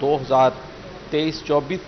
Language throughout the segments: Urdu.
2023-24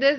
10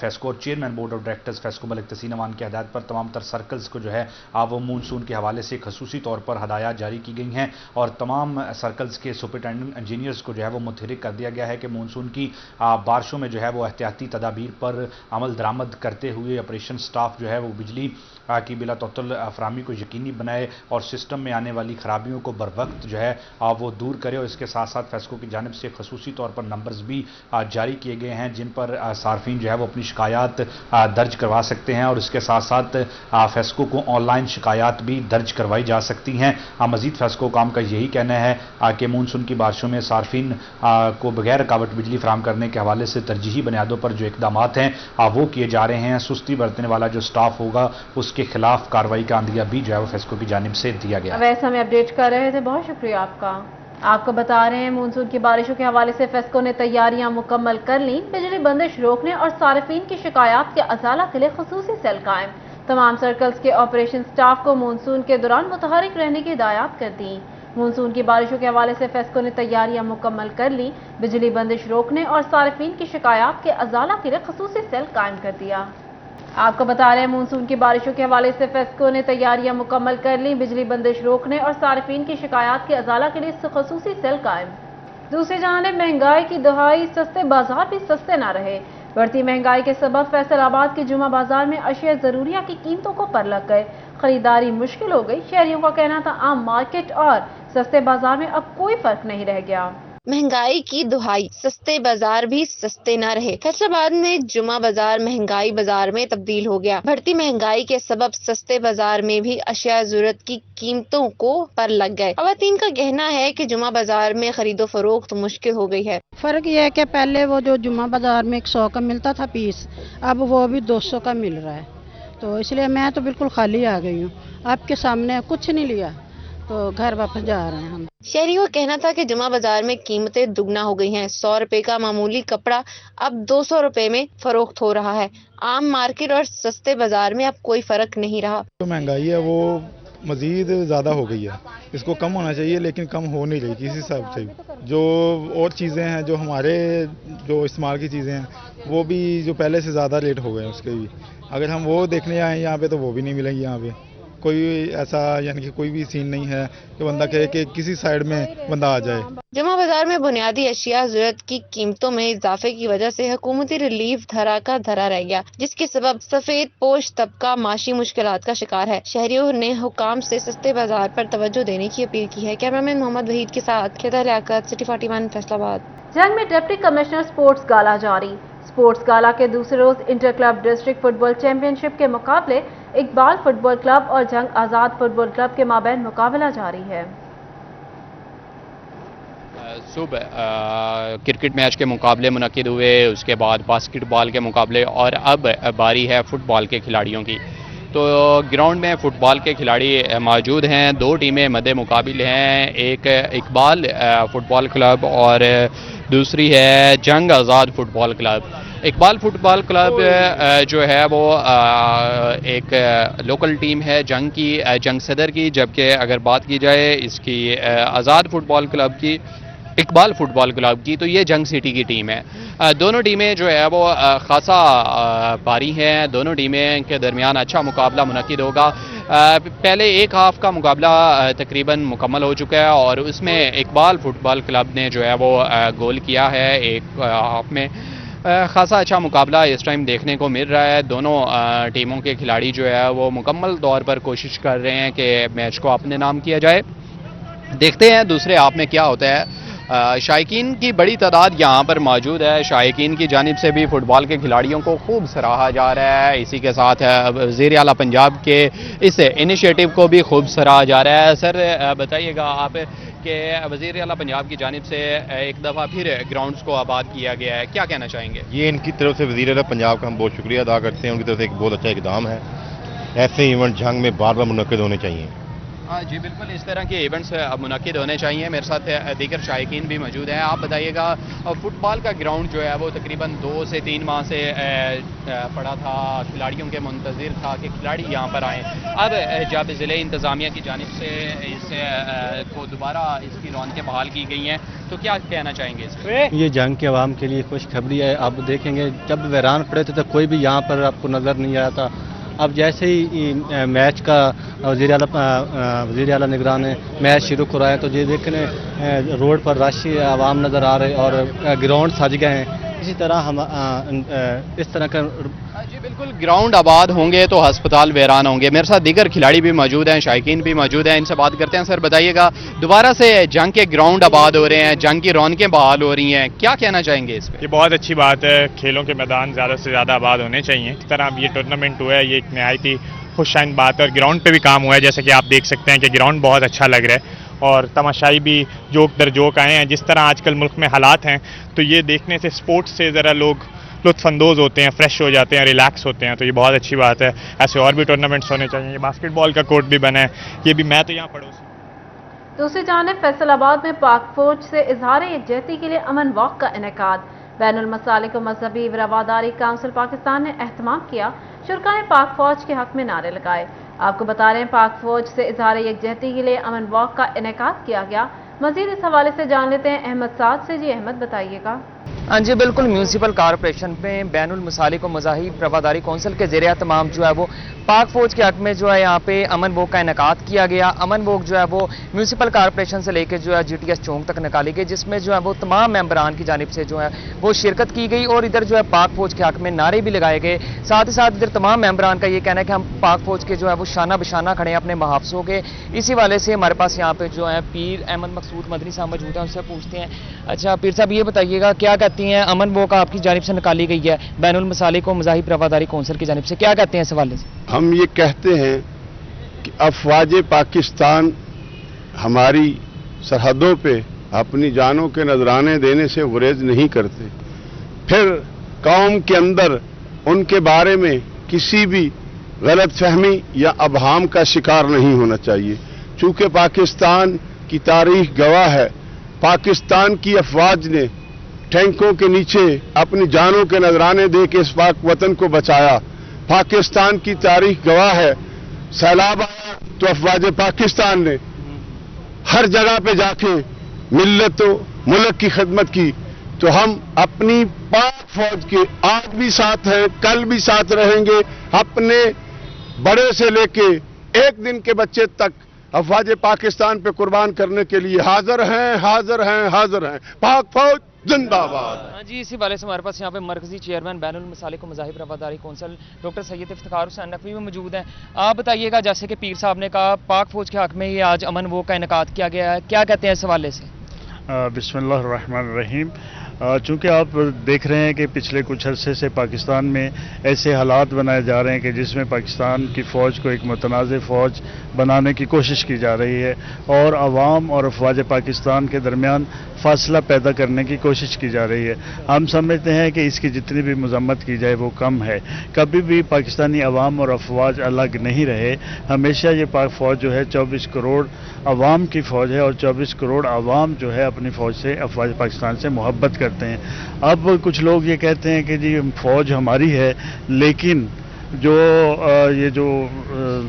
فیسکو اور chairman board of directors FESCO Malik Tehseen Aman کی ہدایت پر تمام تر سرکلز کو جو ہے وہ مونسون کے حوالے سے خصوصی طور پر ہدایات جاری کی گئی ہیں اور تمام سرکلز کے سپرنٹینڈنٹ انجینئرز کو جو ہے وہ متحرک کر دیا گیا ہے کہ مونسون کی بارشوں میں جو ہے وہ احتیاطی تدابیر پر عمل درآمد کرتے ہوئے آپریشن سٹاف جو ہے وہ بجلی کی بلا تعطل فراہمی کو یقینی بنائے اور سسٹم میں آنے والی خرابیوں کو بروقت جو ہے وہ دور کرے، اور اس کے ساتھ ساتھ فیسکو کی جانب سے خصوصی طور پر نمبرز بھی جاری کیے گئے ہیں جن پر صارفین جو ہے وہ اپنی شکایات درج کروا سکتے ہیں، اور اس کے ساتھ ساتھ فیسکو کو آن لائن شکایات بھی درج کروائی جا سکتی ہیں۔ مزید فیسکو کام کا یہی کہنا ہے کہ مونسون کی بارشوں میں صارفین کو بغیر رکاوٹ بجلی فراہم کرنے کے حوالے سے ترجیحی بنیادوں پر جو اقدامات ہیں وہ کیے جا رہے ہیں۔ سستی برتنے والا جو سٹاف ہوگا اس کے خلاف کارروائی کا عندیہ بھی جو ہے وہ فیسکو کی جانب سے دیا گیا۔ ویسے ہمیں اپڈیٹ کر رہے تھے، بہت شکریہ آپ کا۔ آپ کو بتا رہے ہیں مونسون کی بارشوں کے حوالے سے فیسکو نے تیاریاں مکمل کر لیں، بجلی بندش روکنے اور صارفین کی شکایات کے ازالہ کے لیے خصوصی سیل قائم، تمام سرکلز کے آپریشن سٹاف کو مونسون کے دوران متحرک رہنے کی ہدایات کر دی۔ مونسون کی بارشوں کے حوالے سے فیسکو نے تیاریاں مکمل کر لی، بجلی بندش روکنے اور صارفین کی شکایات کے ازالہ کے لیے خصوصی سیل قائم کر دیا۔ آپ کو بتا رہے ہیں مونسون کی بارشوں کے حوالے سے فیسکو نے تیاریاں مکمل کر لیں، بجلی بندش روکنے اور صارفین کی شکایات کے ازالہ کے لیے خصوصی سیل قائم۔ دوسری جانب مہنگائی کی دہائی، سستے بازار بھی سستے نہ رہے۔ بڑھتی مہنگائی کے سبب فیصل آباد کے جمعہ بازار میں اشیاء ضروریہ کی قیمتوں کو پر لگ گئے، خریداری مشکل ہو گئی۔ شہریوں کا کہنا تھا عام مارکیٹ اور سستے بازار میں اب کوئی فرق نہیں رہ گیا۔ مہنگائی کی دہائی، سستے بازار بھی سستے نہ رہے۔ فیصل آباد میں جمعہ بازار مہنگائی بازار میں تبدیل ہو گیا۔ بڑھتی مہنگائی کے سبب سستے بازار میں بھی اشیاء ضرورت کی قیمتوں کو پر لگ گئے۔ خواتین کا کہنا ہے کہ جمعہ بازار میں خرید و فروخت مشکل ہو گئی ہے۔ فرق یہ ہے کہ پہلے وہ جو جمعہ بازار میں 100 کا ملتا تھا پیس، اب وہ بھی 200 کا مل رہا ہے، تو اس لیے میں تو بالکل خالی آ گئی ہوں، آپ کے سامنے کچھ نہیں لیا تو گھر واپس جا رہے ہیں ہم۔ شہریوں کا کہنا تھا کہ جمعہ بازار میں قیمتیں دگنا ہو گئی ہیں۔ 100 روپے کا معمولی کپڑا اب 200 روپے میں فروخت ہو رہا ہے۔ عام مارکیٹ اور سستے بازار میں اب کوئی فرق نہیں رہا۔ جو مہنگائی ہے وہ مزید زیادہ ہو گئی ہے، اس کو کم ہونا چاہیے لیکن کم ہو نہیں رہی کسی حساب سے۔ جو اور چیزیں ہیں، جو ہمارے جو استعمال کی چیزیں ہیں، وہ بھی جو پہلے سے زیادہ ریٹ ہو گئے ہیں اس کے بھی۔ اگر ہم وہ دیکھنے آئیں یہاں پہ تو وہ بھی نہیں ملیں گی یہاں پہ۔ کوئی ایسا یعنی کہ کوئی بھی سین نہیں ہے کہ بندہ کہے کہ کسی سائیڈ میں بندہ آ جائے۔ جمعہ بازار میں بنیادی اشیاء ضرورت کی قیمتوں میں اضافے کی وجہ سے حکومتی ریلیف دھرا کا دھرا رہ گیا، جس کے سبب سفید پوش طبقہ معاشی مشکلات کا شکار ہے۔ شہریوں نے حکام سے سستے بازار پر توجہ دینے کی اپیل کی ہے۔ کیمرامین محمد وحید کے ساتھ خدا لیاقت، سٹی 41 فیصل آباد۔ جنگ میں ڈپٹی کمشنر سپورٹس گالا جاری۔ سپورٹس گالا کے دوسرے روز انٹر کلب ڈسٹرکٹ فٹ بال چیمپئن شپ کے مقابلے اقبال فٹ بال کلب اور جنگ آزاد فٹ بال کلب کے مابین مقابلہ جاری ہے۔ صبح کرکٹ میچ کے مقابلے منعقد ہوئے، اس کے بعد باسکٹ بال کے مقابلے، اور اب باری ہے فٹ بال کے کھلاڑیوں کی۔ تو گراؤنڈ میں فٹ بال کے کھلاڑی موجود ہیں، دو ٹیمیں مد مقابل ہیں، ایک اقبال فٹ بال کلب اور دوسری ہے جنگ آزاد فٹ بال کلب۔ اقبال فٹ بال کلب جو ہے وہ ایک لوکل ٹیم ہے جنگ کی، جنگ صدر کی، جبکہ اگر بات کی جائے اس کی آزاد فٹ بال کلب کی، اقبال فٹ بال کلب کی، تو یہ جنگ سٹی کی ٹیم ہے۔ دونوں ٹیمیں جو ہے وہ خاصا باری ہیں، دونوں ٹیمیں کے درمیان اچھا مقابلہ منعقد ہوگا۔ پہلے ایک ہاف کا مقابلہ تقریباً مکمل ہو چکا ہے اور اس میں اقبال فٹ بال کلب نے جو ہے وہ گول کیا ہے ایک ہاف میں۔ خاصا اچھا مقابلہ اس ٹائم دیکھنے کو مل رہا ہے۔ دونوں ٹیموں کے کھلاڑی جو ہے وہ مکمل طور پر کوشش کر رہے ہیں کہ میچ کو اپنے نام کیا جائے۔ دیکھتے ہیں دوسرے ہاف میں کیا ہوتا ہے۔ شائقین کی بڑی تعداد یہاں پر موجود ہے، شائقین کی جانب سے بھی فٹ بال کے کھلاڑیوں کو خوب سراہا جا رہا ہے، اسی کے ساتھ وزیر اعلیٰ پنجاب کے اس انیشیٹو کو بھی خوب سراہا جا رہا ہے۔ سر بتائیے گا آپ کہ وزیر اعلیٰ پنجاب کی جانب سے ایک دفعہ پھر گراؤنڈز کو آباد کیا گیا ہے، کیا کہنا چاہیں گے؟ یہ ان کی طرف سے وزیر اعلیٰ پنجاب کا ہم بہت شکریہ ادا کرتے ہیں، ان کی طرف سے ایک بہت اچھا اقدام ہے۔ ایسے ایونٹ جنگ میں بار بار منعقد ہونے چاہیے۔ جی بالکل اس طرح کے ایونٹس منعقد ہونے چاہیے. میرے ساتھ دیگر شائقین بھی موجود ہیں. آپ بتائیے گا فٹ بال کا گراؤنڈ جو ہے وہ تقریباً 2 سے 3 ماہ سے پڑا تھا, کھلاڑیوں کے منتظر تھا کہ کھلاڑی یہاں پر آئیں. اب جب ضلع انتظامیہ کی جانب سے اس کو دوبارہ اس کی رونقیں بحال کی گئی ہیں تو کیا کہنا چاہیں گے اس پہ؟ یہ جنگ کے عوام کے لیے خوشخبری ہے. آپ دیکھیں گے جب ویران پڑے تھے تو کوئی بھی یہاں پر آپ کو نظر نہیں آیا تھا. اب جیسے ہی میچ کا وزیر اعلیٰ نگران نے میچ شروع کرایا تو یہ دیکھنے روڈ پر راشی عوام نظر آ رہے اور گراؤنڈ سج گئے ہیں. اسی طرح ہم اس طرح کا جی بالکل گراؤنڈ آباد ہوں گے تو ہسپتال ویران ہوں گے. میرے ساتھ دیگر کھلاڑی بھی موجود ہیں, شائقین بھی موجود ہیں, ان سے بات کرتے ہیں. سر بتائیے گا دوبارہ سے جنگ کے گراؤنڈ آباد ہو رہے ہیں, جنگ کی رونقیں بحال ہو رہی ہیں, کیا کہنا چاہیں گے اس پہ؟ یہ بہت اچھی بات ہے. کھیلوں کے میدان زیادہ سے زیادہ آباد ہونے چاہیے. اس طرح یہ ٹورنامنٹ ہوا ہے, یہ ایک نہایت ہی خوش آئند بات ہے. اور گراؤنڈ پہ بھی کام ہوا ہے, جیسے کہ آپ دیکھ سکتے ہیں کہ گراؤنڈ بہت اچھا لگ رہا ہے اور تماشائی بھی جوک در جوک آئے ہیں. جس طرح آج کل ملک میں حالات ہیں تو یہ دیکھنے سے سپورٹس سے ذرا لوگ لطف اندوز ہوتے ہیں, فریش ہو جاتے ہیں, ریلیکس ہوتے ہیں, تو یہ بہت اچھی بات ہے. ایسے اور بھی ٹورنامنٹس ہونے چاہیے. یہ باسکٹ بال کا کورٹ بھی بنا ہے, یہ بھی میں تو یہاں پڑوس. دوسری جانب فیصل آباد میں پاک فوج سے اظہار یکجہتی کے لیے امن واک کا انعقاد. بین المسالک و مذہبی رواداری کونسل پاکستان نے اہتمام کیا. شرکاء نے پاک فوج کے حق میں نعرے لگائے. آپ کو بتا رہے ہیں پاک فوج سے اظہار یکجہتی کے لیے امن واک کا انعقاد کیا گیا. مزید اس حوالے سے جان لیتے ہیں احمد سعد سے. جی احمد بتائیے گا. ہاں جی بالکل, میونسپل کارپوریشن میں بین المسالک و مذاہب رواداری کونسل کے زیر اہتمام جو ہے وہ پاک فوج کے حق میں جو ہے یہاں پہ امن ووک کا انعقاد کیا گیا. امن ووک جو ہے وہ میونسپل کارپوریشن سے لے کے جو ہے جی ٹی ایس چونک تک نکالی گئی, جس میں جو ہے وہ تمام ممبران کی جانب سے جو ہے وہ شرکت کی گئی اور ادھر جو ہے پاک فوج کے حق میں نعرے بھی لگائے گئے. ساتھ ہی ساتھ ادھر تمام ممبران کا یہ کہنا ہے کہ ہم پاک فوج کے جو ہے وہ شانہ بشانہ کھڑے ہیں اپنے محافظوں کے. اسی والے سے ہمارے پاس یہاں پہ جو ہے پیر احمد مقصود مدنی صاحب موجود ہیں, ان سے پوچھتے ہیں. اچھا پیر صاحب یہ بتائیے گا کیا کہتی ہیں امن ووک آپ کی جانب سے نکالی گئی ہے بین المسالک و مذاہب رواداری کونسل کی جانب سے, کیا کہتے ہیں اس حوالے سے؟ ہم یہ کہتے ہیں کہ افواج پاکستان ہماری سرحدوں پہ اپنی جانوں کے نذرانے دینے سے گریز نہیں کرتے. پھر قوم کے اندر ان کے بارے میں کسی بھی غلط فہمی یا ابہام کا شکار نہیں ہونا چاہیے. چونکہ پاکستان کی تاریخ گواہ ہے, پاکستان کی افواج نے ٹینکوں کے نیچے اپنی جانوں کے نذرانے دے کے اس پاک وطن کو بچایا. پاکستان کی تاریخ گواہ ہے, سیلاب آیا تو افواج پاکستان نے ہر جگہ پہ جا کے ملت و ملک کی خدمت کی. تو ہم اپنی پاک فوج کے آج بھی ساتھ ہیں, کل بھی ساتھ رہیں گے. اپنے بڑے سے لے کے ایک دن کے بچے تک افواج پاکستان پہ قربان کرنے کے لیے حاضر ہیں, حاضر ہیں, حاضر ہیں. پاک فوج زندہ باد. ہاں جی, اسی والے سے ہمارے پاس یہاں پہ مرکزی چیئرمین بین المسالک و مذاہب رواداری کونسل ڈاکٹر سید افتخار حسین نقوی بھی موجود ہیں. آپ بتائیے گا جیسے کہ پیر صاحب نے کہا پاک فوج کے حق میں یہ آج امن ووک کا انعقاد کیا گیا ہے, کیا کہتے ہیں اس حوالے سے؟ بسم اللہ الرحمن الرحیم. چونکہ آپ دیکھ رہے ہیں کہ پچھلے کچھ عرصے سے پاکستان میں ایسے حالات بنائے جا رہے ہیں کہ جس میں پاکستان کی فوج کو ایک متنازع فوج بنانے کی کوشش کی جا رہی ہے اور عوام اور افواج پاکستان کے درمیان فاصلہ پیدا کرنے کی کوشش کی جا رہی ہے. ہم سمجھتے ہیں کہ اس کی جتنی بھی مذمت کی جائے وہ کم ہے. کبھی بھی پاکستانی عوام اور افواج الگ نہیں رہے. ہمیشہ یہ پاک فوج جو ہے 24 کروڑ عوام کی فوج ہے اور 24 کروڑ عوام جو ہے اپنی فوج سے افواج پاکستان سے محبت کرتے ہیں. اب کچھ لوگ یہ کہتے ہیں کہ جی فوج ہماری ہے لیکن یہ جو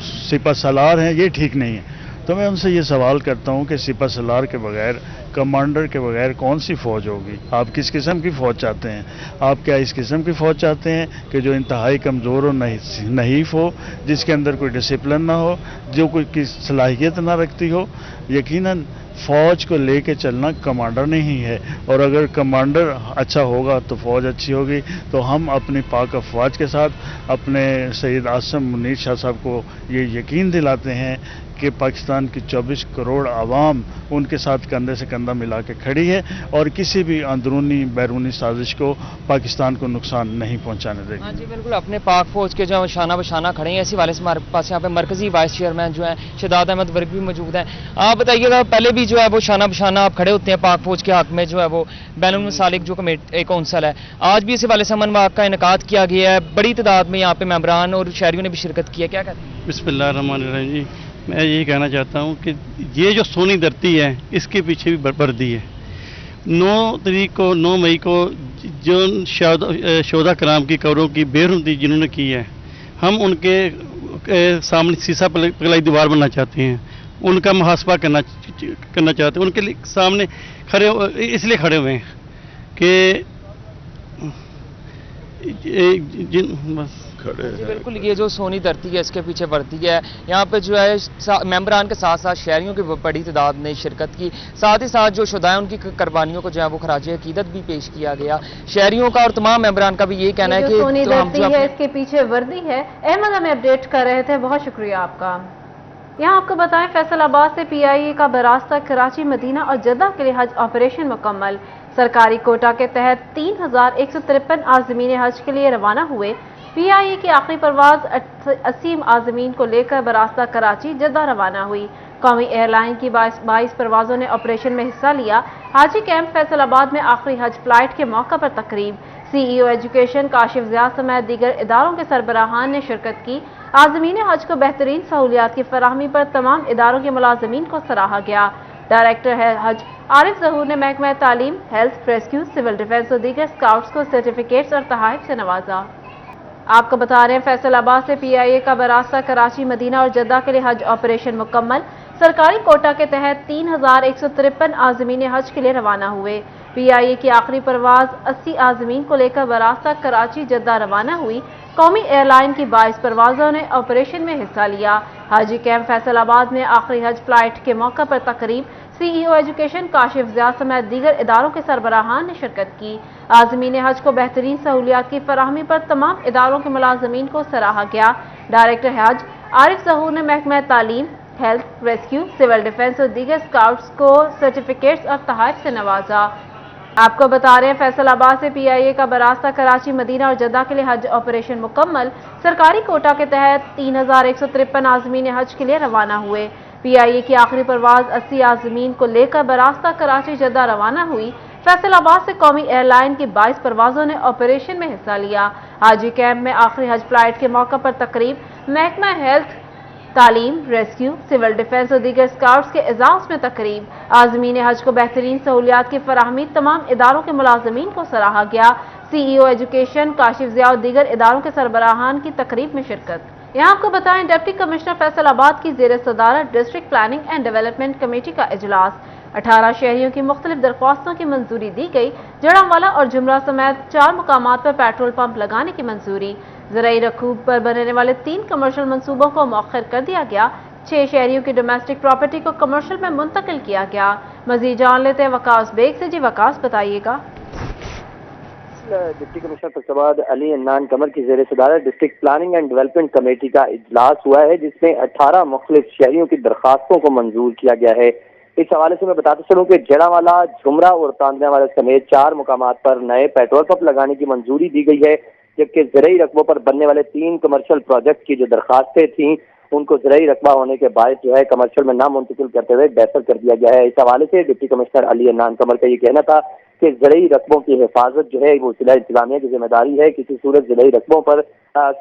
سپہ سالار ہیں یہ ٹھیک نہیں ہے. تو میں ان سے یہ سوال کرتا ہوں کہ سپہ سالار کے بغیر, کمانڈر کے بغیر کون سی فوج ہوگی؟ آپ کس قسم کی فوج چاہتے ہیں؟ آپ کیا اس قسم کی فوج چاہتے ہیں کہ جو انتہائی کمزور و نحیف ہو, جس کے اندر کوئی ڈسپلن نہ ہو, جو کوئی کی صلاحیت نہ رکھتی ہو؟ یقیناً فوج کو لے کے چلنا کمانڈر نہیں ہے, اور اگر کمانڈر اچھا ہوگا تو فوج اچھی ہوگی. تو ہم اپنی پاک افواج کے ساتھ اپنے سید عاصم منیر شاہ صاحب کو یہ یقین دلاتے ہیں کہ پاکستان کی 24 کروڑ عوام ان کے ساتھ کندھے سے کندھا ملا کے کھڑی ہے اور کسی بھی اندرونی بیرونی سازش کو پاکستان کو نقصان نہیں پہنچانے دے گی. ہاں جی بالکل, اپنے پاک فوج کے جو شانہ بشانہ کھڑے ہیں. اسی والے سے ہمارے پاس یہاں پہ مرکزی وائس چیئرمین جو ہیں شداد احمد ورک بھی موجود ہیں. آپ بتائیے گا پہلے بھی جو ہے وہ شانہ بشانہ آپ کھڑے ہوتے ہیں پاک فوج کے حق میں جو ہے وہ بین المسالک جو کونسل ہے, آج بھی اسی والے سے امن واک کا انعقاد کیا گیا ہے. بڑی تعداد میں یہاں پہ ممبران اور شہریوں نے بھی شرکت کی ہے, کیا کہتے ہیں؟ بسم اللہ الرحمن الرحیم. میں یہی کہنا چاہتا ہوں کہ یہ جو سونی دھرتی ہے اس کے پیچھے بھی وردی ہے. 9 مئی کو جو شہداء کرام کی قبروں کی بے حرمتی جنہوں نے کی ہے، ہم ان کے سامنے سیسا پگلائی دیوار بننا چاہتے ہیں، ان کا محاسبہ کرنا چاہتے ہیں، ان کے سامنے اس لیے کھڑے ہوئے ہیں کہ بالکل یہ جو سونی دھرتی ہے اس کے پیچھے وردی ہے. یہاں پہ جو ہے ممبران کے ساتھ ساتھ شہریوں کی بڑی تعداد نے شرکت کی. ساتھ ہی ساتھ جو شہداء ان کی قربانیوں کو جو ہے وہ خراج عقیدت بھی پیش کیا گیا. شہریوں کا اور تمام ممبران کا بھی یہ کہنا ہے کہ سونی دھرتی ہے اس کے پیچھے وردی ہے. احمد ہمیں اپڈیٹ کر رہے تھے، بہت شکریہ آپ کا. یہاں آپ کو بتائیں فیصل آباد سے PIA کا براستہ کراچی، مدینہ اور جدہ کے لیے حج آپریشن مکمل. سرکاری کوٹا کے تحت 3153 عازمین حج کے لیے روانہ ہوئے. PIA کی آخری پرواز 80 عازمین کو لے کر براستہ کراچی جدہ روانہ ہوئی. قومی ایئر لائن کی 22 پروازوں نے آپریشن میں حصہ لیا. حاجی کیمپ فیصل آباد میں آخری حج فلائٹ کے موقع پر تقریب. CEO ایجوکیشن کاشف ضیاء سمیت دیگر اداروں کے سربراہان نے شرکت کی. عازمین حج کو بہترین سہولیات کی فراہمی پر تمام اداروں کے ملازمین کو سراہا گیا. ڈائریکٹر حج عارف ظہور نے محکمہ تعلیم، ہیلتھ، ریسکیو، سول ڈیفنس اور دیگر اسکاؤٹس کو سرٹیفکیٹس اور تحائف سے نوازا. آپ کو بتا رہے ہیں فیصل آباد سے PIA کا براستہ کراچی، مدینہ اور جدہ کے لیے حج آپریشن مکمل. سرکاری کوٹا کے تحت 3153 عازمین حج کے لیے روانہ ہوئے. PIA کی آخری پرواز 80 عازمین کو لے کر براستہ کراچی جدہ روانہ ہوئی. قومی ایئر لائن کی 22 پروازوں نے آپریشن میں حصہ لیا. حاجی کیمپ فیصل آباد میں آخری حج فلائٹ کے موقع پر تقریب. CEO ایجوکیشن کاشف ضیاء سمیت دیگر اداروں کے سربراہان نے شرکت کی. عازمین حج کو بہترین سہولیات کی فراہمی پر تمام اداروں کے ملازمین کو سراہا گیا. ڈائریکٹر حج عارف ظہور نے محکمہ تعلیم، ہیلتھ، ریسکیو، سول ڈیفنس اور دیگر اسکاؤٹس کو سرٹیفکیٹس اور تحائف سے نوازا. آپ کو بتا رہے ہیں فیصل آباد سے PIA کا براستہ کراچی، مدینہ اور جدہ کے لیے حج آپریشن مکمل. سرکاری کوٹا کے تحت 3153 عازمین حج کے لیے روانہ ہوئے. PIA کی آخری پرواز 80 عازمین کو لے کر براستہ کراچی جدہ روانہ ہوئی. فیصل آباد سے قومی ایئر لائن کی 22 پروازوں نے آپریشن میں حصہ لیا. حاجی کیمپ میں آخری حج فلائٹ کے موقع پر تقریب. محکمہ ہیلتھ، تعلیم، ریسکیو، سول ڈیفنس اور دیگر اسکاؤٹس کے اعزاز میں تقریب. عازمین حج کو بہترین سہولیات کی فراہمی تمام اداروں کے ملازمین کو سراہا گیا. CEO ایجوکیشن کاشف ضیاء اور دیگر اداروں کے سربراہان کی تقریب میں شرکت. یہاں آپ کو بتائیں ڈپٹی کمشنر فیصل آباد کی زیر صدارت district planning and development committee کا اجلاس. 18 شہریوں کی مختلف درخواستوں کی منظوری دی گئی. جڑاموالا اور جمرہ سمیت 4 مقامات پر پیٹرول پمپ لگانے کی منظوری. زرعی رقوب پر بننے والے 3 کمرشل منصوبوں کو مؤخر کر دیا گیا. 6 شہریوں کی ڈومیسٹک پراپرٹی کو کمرشل میں منتقل کیا گیا. مزید جان لیتے ہیں وقاص بیگ سے. جی وقاص بتائیے گا. ڈپٹی کمشنر فیصل آباد علی عنان قمر کی زیر صدارت district planning and development committee کا اجلاس ہوا ہے، جس میں 18 مختلف شہریوں کی درخواستوں کو منظور کیا گیا ہے. اس حوالے سے میں بتاتا چلوں کہ جڑاموالا، جمرہ اور تاندیاوالا سمیت 4 مقامات پر نئے پیٹرول پمپ لگانے کی منظوری دی گئی ہے، جبکہ زرعی رقبوں پر بننے والے 3 کمرشل پروجیکٹ کی جو درخواستیں تھیں ان کو زرعی رقبہ ہونے کے باعث جو ہے کمرشل میں نہ منتقل کرتے ہوئے بحث کر دیا گیا ہے. اس حوالے سے ڈپٹی کمشنر علی عنان قمر کا یہ کہنا تھا کہ زرعی رقبوں کی حفاظت جو ہے وہ ضلع انتظامیہ کی ذمہ داری ہے. کسی صورت زرعی رقبوں پر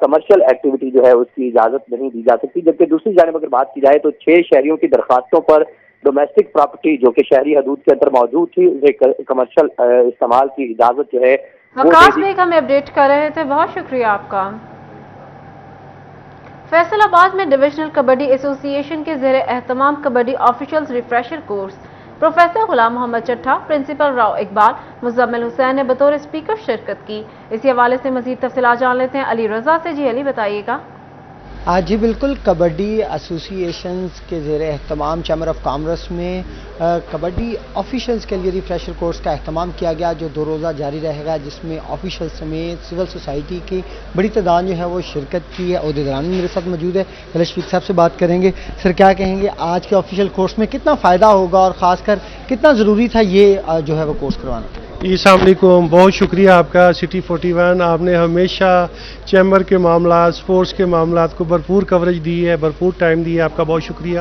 کمرشل ایکٹیویٹی جو ہے اس کی اجازت نہیں دی جا سکتی. جبکہ دوسری جانب اگر بات کی جائے تو 6 شہریوں کی درخواستوں پر ڈومیسٹک پراپرٹی جو کہ شہری حدود کے اندر موجود تھی اسے کمرشل استعمال کی اجازت جو ہے. وقاص بیگ ہمیں اپڈیٹ کر رہے تھے، بہت شکریہ آپ کا. فیصل آباد میں ڈویژنل کبڈی ایسوسی ایشن کے زیر اہتمام kabaddi officials refresher course. Professor Ghulam محمد چٹھا، پرنسپل راؤ اقبال، مزمل حسین نے بطور اسپیکر شرکت کی. اسی حوالے سے مزید تفصیلات جان لیتے ہیں علی رضا سے. جی علی بتائیے گا. جی بالکل، کبڈی ایسوسی ایشنز کے زیر اہتمام چیمبر آف کامرس میں کبڈی آفیشلز کے لیے ریفریشر کورس کا اہتمام کیا گیا، جو 2 روزہ جاری رہے گا، جس میں آفیشل سمیت سول سوسائٹی کی بڑی تعداد جو ہے وہ شرکت کی ہے. عہدیداران میرے ساتھ موجود ہے، پہلے شفیق صاحب سے بات کریں گے. سر کیا کہیں گے آج کے آفیشل کورس میں کتنا فائدہ ہوگا اور خاص کر کتنا ضروری تھا یہ جو ہے وہ کورس کروانا؟ السلام علیکم، بہت شکریہ آپ کا سٹی 41. آپ نے ہمیشہ چیمبر کے معاملات، سپورٹس کے معاملات کو بھرپور کوریج دی ہے، بھرپور ٹائم دی ہے، آپ کا بہت شکریہ.